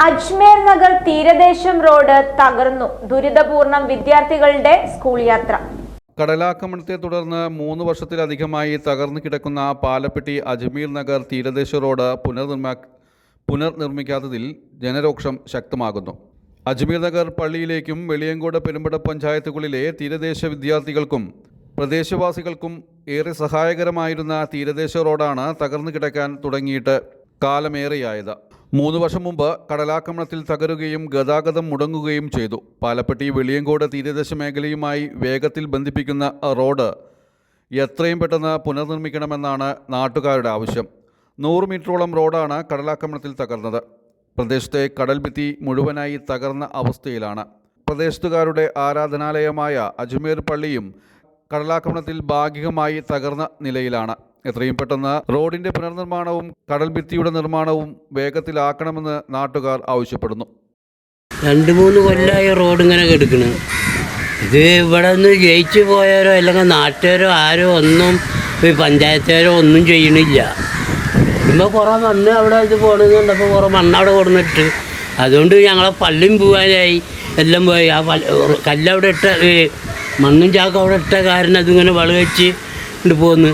Ajmer Nagar തീരദേശം road തകർന്നു. ദുരിതപൂർണം വിദ്യാർത്ഥികളുടെ school യാത്ര. കടലാക്രമണത്തെ തുടർന്ന് 3 വർഷത്തിലധികമായി തകർന്നു കിടക്കുന്ന പാലപ്പെട്ടി അജ്മീർ നഗർ തീരദേശ റോഡ് പുനർനിർമ്മിക്കാത്തതിൽ ജനരോക്ഷം ശക്തമാകുന്നു. അജ്മീർ നഗർ പള്ളിയിലേക്കും വെളിയങ്കോട് പെരുമ്പട പഞ്ചായത്തുകളിലെ തീരദേശ വിദ്യാർത്ഥികൾക്കും പ്രദേശവാസികൾക്കും ഏറെ സഹായകരമായിരുന്ന തീരദേശ റോഡാണ് തകർന്നു കിടക്കാൻ തുടങ്ങിയിട്ട് കാലമേറെയായത്. 3 വർഷം മുമ്പ് കടലാക്രമണത്തിൽ തകരുകയും ഗതാഗതം മുടങ്ങുകയും ചെയ്തു. പാലപ്പെട്ടി വെളിയങ്കോട് തീരദേശ മേഖലയുമായി വേഗത്തിൽ ബന്ധിപ്പിക്കുന്ന റോഡ് എത്രയും പെട്ടെന്ന് പുനർനിർമ്മിക്കണമെന്നാണ് നാട്ടുകാരുടെ ആവശ്യം. 100 മീറ്ററോളം റോഡാണ് കടലാക്രമണത്തിൽ തകർന്നത്. പ്രദേശത്തെ കടൽഭിത്തി മുഴുവനായി തകർന്ന അവസ്ഥയിലാണ്. പ്രദേശത്തുകാരുടെ ആരാധനാലയമായ അജ്മേർ പള്ളിയും കടലാക്രമണത്തിൽ ഭാഗികമായി തകർന്ന നിലയിലാണ്. എത്രയും പെട്ടെന്ന് റോഡിൻ്റെ പുനർനിർമ്മാണവും കടൽഭിത്തിയുടെ നിർമ്മാണവും വേഗത്തിലാക്കണമെന്ന് നാട്ടുകാർ ആവശ്യപ്പെടുന്നു. 2-3 കൊല്ലമായി റോഡ് ഇങ്ങനെ കിടക്കണം. ഇത് ഇവിടെ നിന്ന് ജയിച്ചു പോയാരോ അല്ലെങ്കിൽ നാട്ടുകാരോ ആരോ ഒന്നും ഈ പഞ്ചായത്തുകാരോ ഒന്നും ചെയ്യണില്ല. ഇപ്പോൾ കുറേ മണ്ണ് അവിടെ ഇത് പോകണമെന്നുണ്ടപ്പോൾ കുറേ മണ്ണ് അവിടെ കൊടുന്നിട്ട് അതുകൊണ്ട് ഞങ്ങളെ പള്ളിയും പോകാനായി എല്ലാം പോയി. ആ കല്ലവിടെ ഇട്ട മണ്ണും ചാക്കും അവിടെ ഇട്ട കാരണം അതിങ്ങനെ വെച്ച് ഇട്ട് പോന്ന്.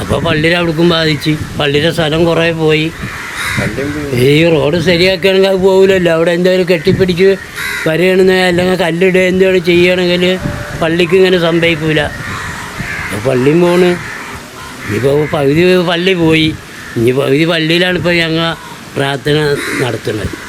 അപ്പോൾ പള്ളിയിൽ അവിടേക്കും ബാധിച്ച് പള്ളിയുടെ സ്ഥലം കുറേ പോയി. ഈ റോഡ് ശരിയാക്കുകയാണെങ്കിൽ അത് പോകില്ലല്ലോ. അവിടെ എന്തെങ്കിലും കെട്ടിപ്പിടിച്ച് വരികയാണെന്ന് അല്ലെങ്കിൽ കല്ലിടുക എന്തെങ്കിലും ചെയ്യുകയാണെങ്കിൽ പള്ളിക്ക് ഇങ്ങനെ സംഭവിക്കില്ല. അപ്പോൾ പള്ളിയും പോണ്. ഇനിയിപ്പോൾ പകുതി പള്ളി പോയി. ഇനി പകുതി പള്ളിയിലാണ് ഇപ്പോൾ ഞങ്ങൾ പ്രാർത്ഥന നടത്തുന്നത്.